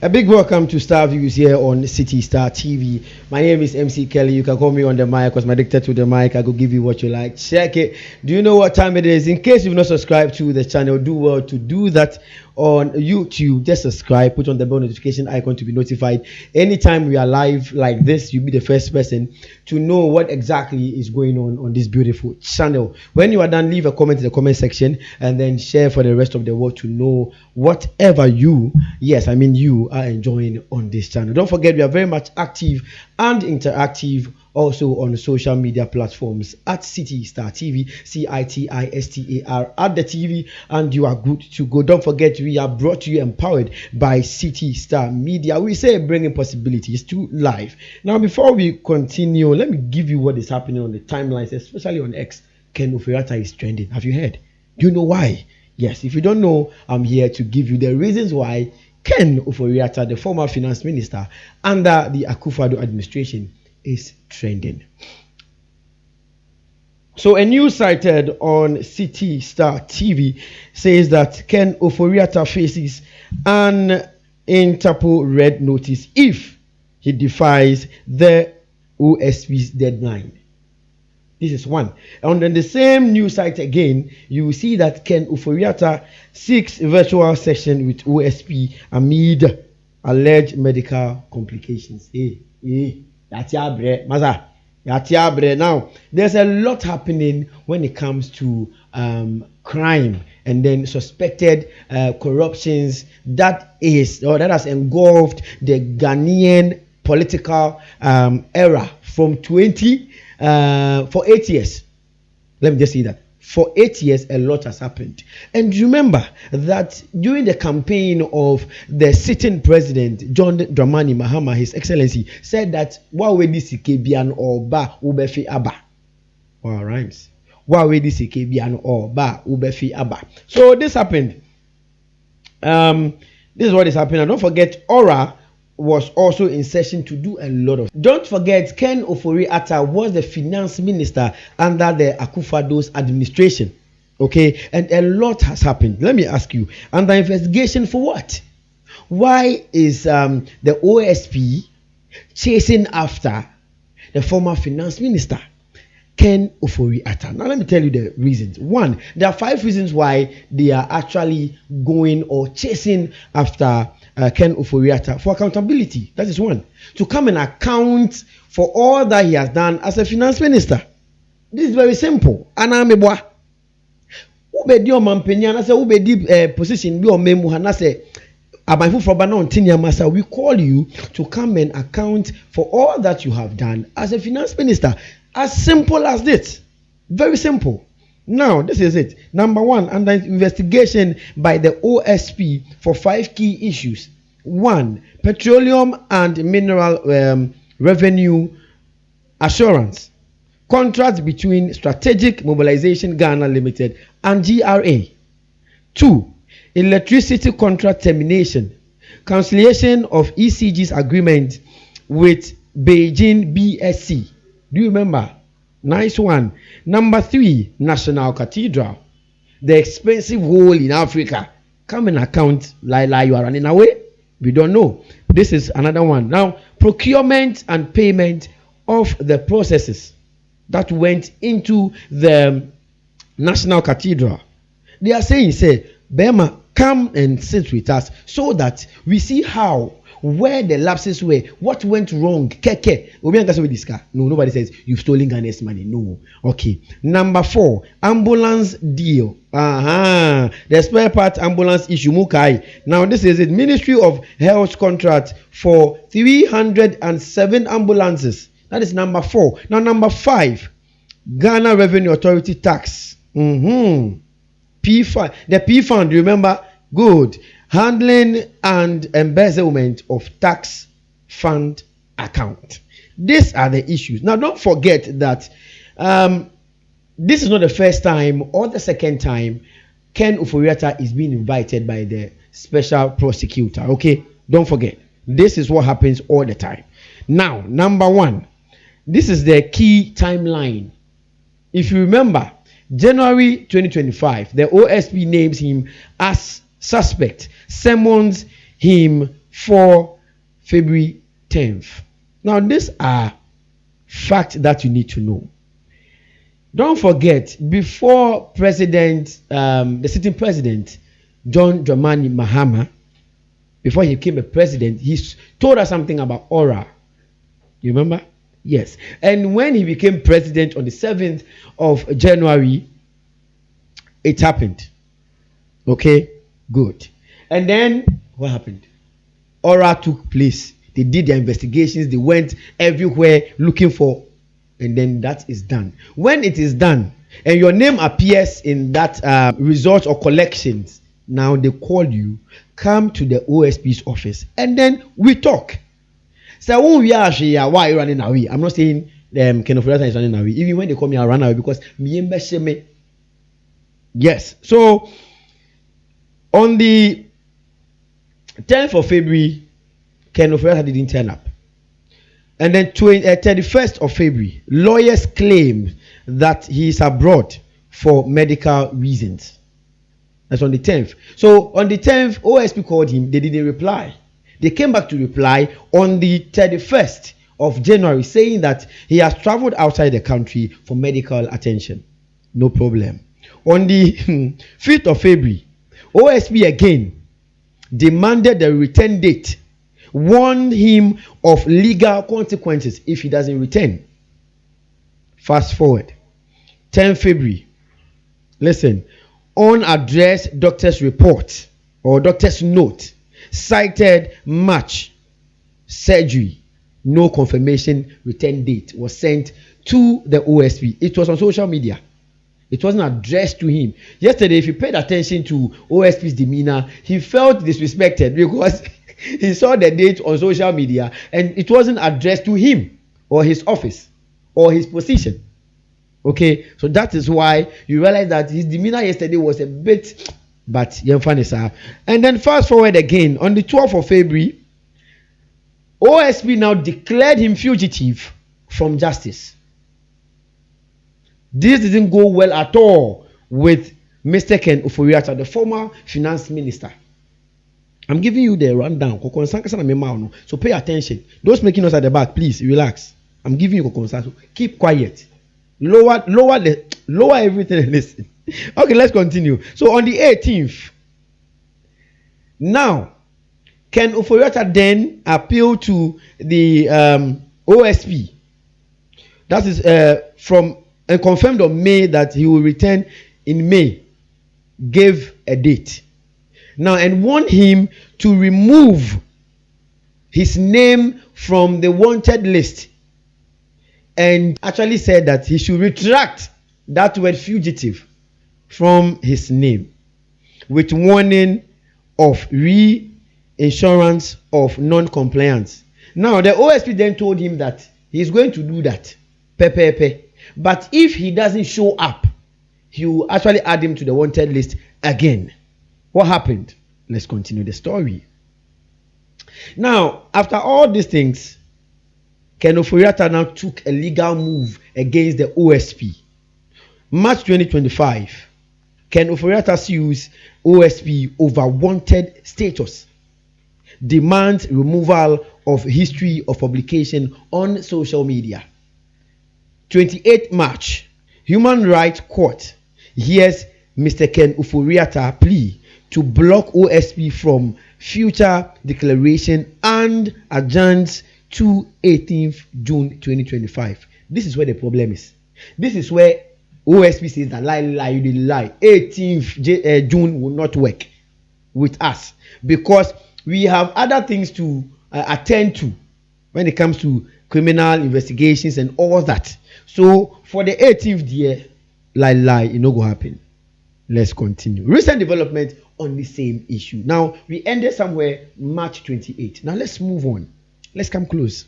A big welcome to Star Views here on City Star TV. My name is MC Kelly. You can call me on the mic because I'm addicted to the mic. I will give you what you like. Check it. Do you know what time it is? In case you've not subscribed to the channel, do well to do that on YouTube. Just subscribe, put on the bell notification icon to be notified. Anytime we are live like this, you'll be the first person to know what exactly is going on this beautiful channel. When you are done, leave a comment in the comment section and then share for the rest of the world to know whatever you are enjoying on this channel. Don't forget, we are very much active and interactive also on social media platforms at City Star TV, CITISTAR at the TV, and you are good to go. Don't forget, we are brought to you empowered by City Star Media. We say bringing possibilities to life. Now, before we continue, let me give you what is happening on the timelines, especially on X. Ken Ofori Attah is trending. Have you heard? Do you know why? Yes, if you don't know, I'm here to give you the reasons why Ken Ofori Attah, the former finance minister under the Akufo-Addo administration, is trending. So a news cited on City Star TV says that Ken Ofori Attah faces an Interpol red notice if he defies the OSP's deadline. This is one. And on the same news site again, you will see that Ken Ofori Attah seeks virtual session with OSP amid alleged medical complications. Now, there's a lot happening when it comes to crime and then suspected corruptions that has engulfed the Ghanaian political era from for 8 years. Let me just say that. For 8 years, a lot has happened. And remember that during the campaign of the sitting president, John Dramani Mahama, His Excellency, said that Wawedi Sikebian or Ba Ubefi Abba. All rhymes. Wawedi Sikebian or Ba Ubefi Abba. So this happened. This is what is happening. And don't forget, Aura was also in session to do a lot of. Don't forget, Ken Ofori Attah was the finance minister under the Akufo-Addo's administration. Okay, and a lot has happened. Let me ask you, under investigation for what? Why is the OSP chasing after the former finance minister, Ken Ofori Attah? Now let me tell you the reasons. One, there are 5 reasons why they are actually going or chasing after Ken Ofori Attah for accountability. That is one. To come and account for all that he has done as a finance minister. This is very simple. Anamebwa. Ubedi o mampenya na se ubedi position bi o memu ha na se abanfu for bana ontinya masa, we call you to come and account for all that you have done as a finance minister. As simple as this. Very simple. Now, this is it. Number 1, under investigation by the OSP for 5 key issues. 1, petroleum and mineral revenue assurance. Contract between Strategic Mobilization Ghana Limited and GRA. 2, electricity contract termination. Cancellation of ECG's agreement with Beijing BSC. Do you remember? Nice one. Number 3, National Cathedral. The expensive hole in Africa. Come and account like you are running away. We don't know. This is another one. Now, procurement and payment of the processes that went into the National Cathedral. They are saying, Bema, come and sit with us so that we see where the lapses were, what went wrong. No, nobody says you've stolen Ghana's money. No. Okay. Number 4, ambulance deal. The spare part ambulance issue. Mukai. Now this is it. Ministry of Health contract for 307 ambulances. That is number 4. Now number 5, Ghana Revenue Authority tax. P5. The P fund. Remember? Good. Handling and embezzlement of tax fund account. These are the issues. Now, don't forget that this is not the first time or the second time Ken Ofori Attah is being invited by the special prosecutor. Okay, don't forget. This is what happens all the time. Now, number 1, this is the key timeline. If you remember, January 2025, the OSP names him as suspect, summons him for February 10th. Now, these are facts that you need to know. Don't forget, before the sitting president, John Dramani Mahama, before he became a president, he told us something about aura. You remember? Yes. And when he became president on the 7th of January, it happened. Okay? Good. And then, what happened? Aura took place. They did their investigations. They went everywhere looking for, and then that is done. When it is done, and your name appears in that results or collections, now they call you, come to the OSP's office, and then we talk. So when we are here, why are you running away? I'm not saying Ken Ofori Attah is running away. Even when they call me, I run away because me. Yes. So on the 10th of February, Ken Ofori Attah didn't turn up. And then 31st of February, lawyers claim that he is abroad for medical reasons. That's on the 10th. So on the 10th, OSP called him. They didn't reply. They came back to reply on the 31st of January, saying that he has traveled outside the country for medical attention. No problem. On the 5th of February, OSP again demanded the return date, warned him of legal consequences if he doesn't return. Fast forward. 10 February. Listen. Unaddressed doctor's report or doctor's note cited March surgery. No confirmation return date was sent to the OSP. It was on social media. It wasn't addressed to him. Yesterday, if you paid attention to OSP's demeanor, he felt disrespected because he saw the date on social media and it wasn't addressed to him or his office or his position. Okay, so that is why you realize that his demeanor yesterday was a bit, but and then fast forward again on the 12th of February, OSP now declared him fugitive from justice. This didn't go well at all with Mr. Ken Ofori Attah, the former finance minister. I'm giving you the rundown. So pay attention. Those making us at the back, please relax. I'm giving you a so keep quiet. Lower everything and listen. Okay, let's continue. So on the 18th, now Ken Ofori Attah then appealed to the OSP. That is from and confirmed on May that he will return in May. Gave a date. Now and warned him to remove his name from the wanted list. And actually said that he should retract that word fugitive from his name with warning of reinsurance of non-compliance. Now, the OSP then told him that he's going to do that. But if he doesn't show up, he will actually add him to the wanted list again. What happened? Let's continue the story. Now, after all these things, Ken Ofori Attah now took a legal move against the OSP. March 2025, Ken Ofori Attah sues OSP over wanted status. Demands removal of history of publication on social media. 28 March, Human Rights Court hears Mr. Ken Ofori Attah plea to block OSP from future declaration and adjourns to 18th June 2025. This is where the problem is. This is where OSP says that lie, you did lie. 18th June will not work with us because we have other things to attend to when it comes to criminal investigations and all that. So for the 18th year, lie, it no go happen. Let's continue. Recent development on the same issue. Now we ended somewhere March 28. Now let's move on. Let's come close.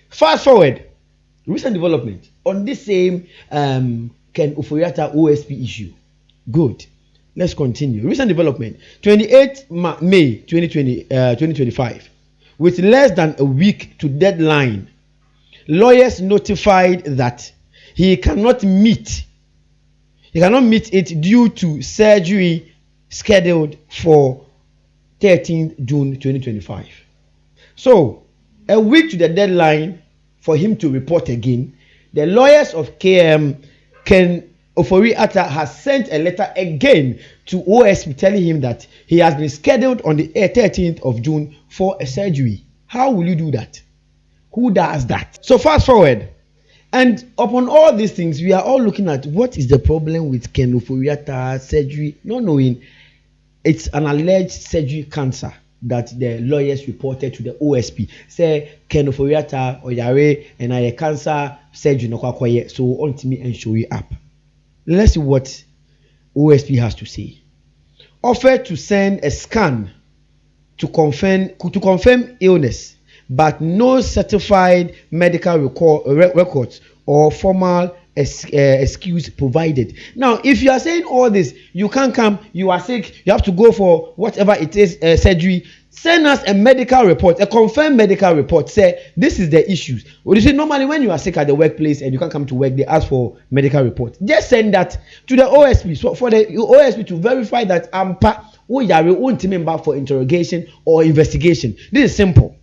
Fast forward. Recent development on this same Ken Ofori Attah OSP issue. Good. Let's continue. Recent development. 28 May 2025. With less than a week to deadline, lawyers notified that he cannot meet it due to surgery scheduled for 13th June 2025. So, a week to the deadline for him to report again, the lawyers of KM, Ken Ofori Attah, has sent a letter again to OSP telling him that he has been scheduled on the 13th of June for a surgery. How will you do that? Who does that? So fast forward. And upon all these things, we are all looking at what is the problem with Ken Ofori Attah surgery, not knowing it's an alleged surgery cancer that the lawyers reported to the OSP. Say Ken Ofori Attah or Yare and I cancer surgery no kwakoye, so on to me and show you up. Let's see what OSP has to say. Offered to send a scan to confirm illness, but no certified medical records or formal excuse provided. Now, if you are saying all this, you can't come, you are sick, you have to go for whatever it is, surgery. Send us a medical report, a confirmed medical report. Say this is the issues. Well, you see, normally when you are sick at the workplace and you can't come to work, they ask for medical report. Just send that to the OSP, so for the OSP to verify that won't member for interrogation or investigation. This is simple.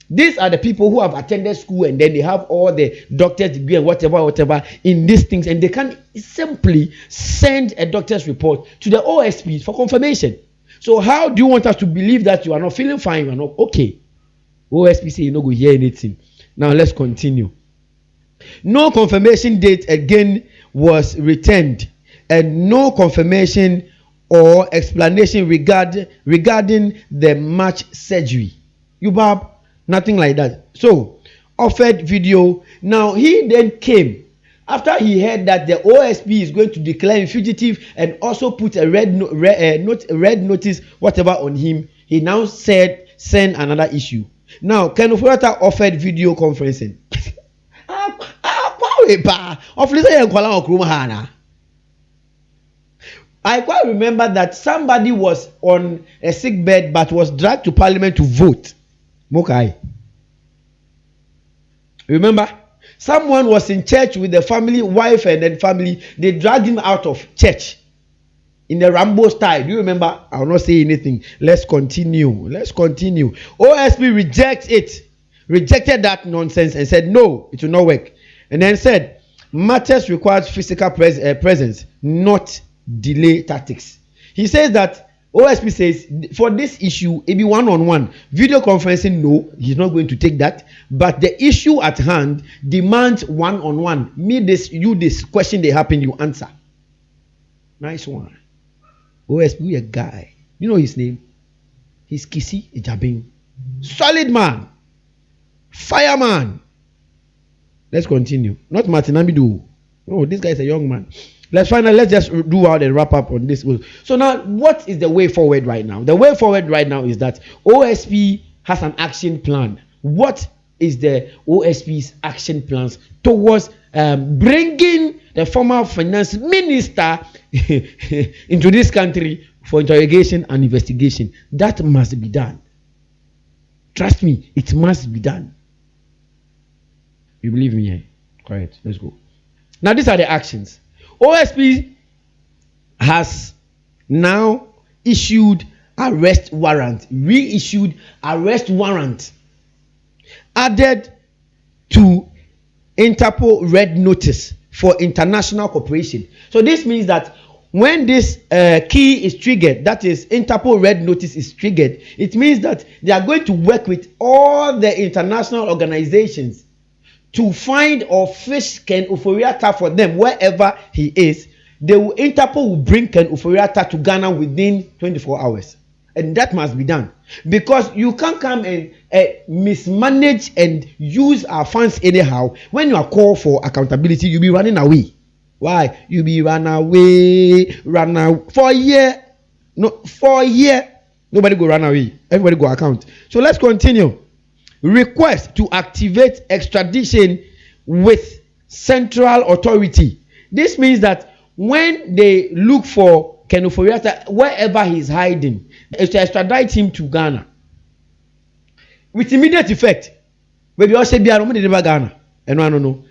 These are the people who have attended school and then they have all the doctor's degree and whatever in these things, and they can simply send a doctor's report to the OSP for confirmation. So how do you want us to believe that you are not feeling fine, you are not okay? OSP say you no go hear anything. Now let's continue. No confirmation date again was returned, and no confirmation or explanation regarding the March surgery. Yubab, nothing like that. So offered video. Now he then came after he heard that the OSP is going to declare him fugitive and also put a red notice whatever on him. He now said send another issue. Now Ken Ofori Attah offered video conferencing. I quite remember that somebody was on a sick bed but was dragged to parliament to vote. Mokai. Remember? Someone was in church with the family, wife and then family. They dragged him out of church in the Rambo style. Do you remember? I will not say anything. Let's continue. OSP rejected that nonsense and said, no, it will not work. And then said, matters requires physical presence, not delay tactics. He says that OSP says for this issue, it be one-on-one. Video conferencing, no, he's not going to take that. But the issue at hand demands one-on-one. This question they happen, you answer. Nice one. OSP, we a guy. You know his name? He's Kissi Agyebeng. Solid man. Fireman. Let's continue. Not Martin Amidu. Oh, this guy is a young man. Let's just do out and wrap up on this. So now, what is the way forward right now? The way forward right now is that OSP has an action plan. What is the OSP's action plans towards bringing the former finance minister into this country for interrogation and investigation? That must be done. Trust me, it must be done. You believe me? Correct. Let's go. Now, these are the actions. OSP has now issued reissued arrest warrant, added to Interpol red notice for international cooperation. So this means that when this key is triggered, that is Interpol red notice is triggered, it means that they are going to work with all the international organizations to find or fish Ken Ofori Attah for them wherever he is. Interpol will bring Ken Ofori Attah to Ghana within 24 hours. And that must be done. Because you can't come and mismanage and use our funds anyhow. When you are called for accountability, you'll be running away. Why? You'll be run away. For a year. Nobody go run away. Everybody go account. So let's continue. Request to activate extradition with central authority. This means that when they look for Ken Ofori Attah, wherever he's hiding, is to extradite him to Ghana with immediate effect. But we also be Ghana. And no.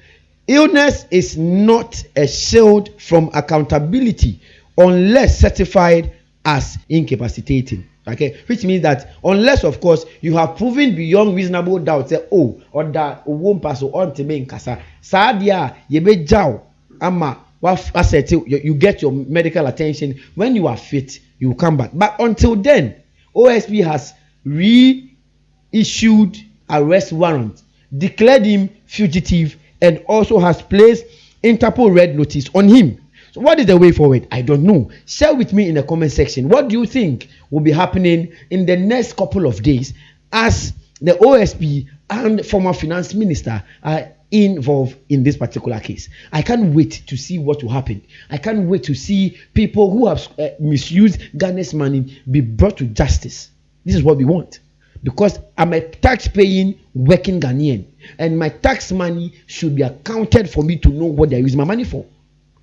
Illness is not a shield from accountability unless certified as incapacitating. Okay, which means that unless of course you have proven beyond reasonable doubt say oh or that won't pass on to me in kasa sadia ye be jaw ama asset you get your medical attention when you are fit you will come back, but until then OSP has reissued arrest warrant, declared him fugitive, and also has placed Interpol red notice on him. So what is the way forward? I don't know. Share with me in the comment section. What do you think will be happening in the next couple of days as the OSP and former finance minister are involved in this particular case? I can't wait to see what will happen. I can't wait to see people who have misused Ghana's money be brought to justice. This is what we want. Because I'm a tax-paying working Ghanaian, and my tax money should be accounted for me to know what they're using my money for.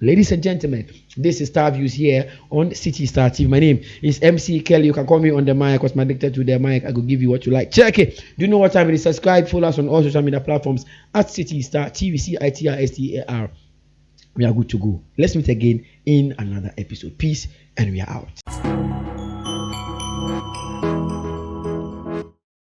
Ladies and gentlemen, this is Star Views here on City Star TV. My name is MC Kelly. You can call me on the mic because I'm addicted to the mic. I will give you what you like. Check it. Do you know what time it is? Subscribe, follow us on all social media platforms at City Star TV, CITRSTAR. We are good to go. Let's meet again in another episode. Peace, and we are out.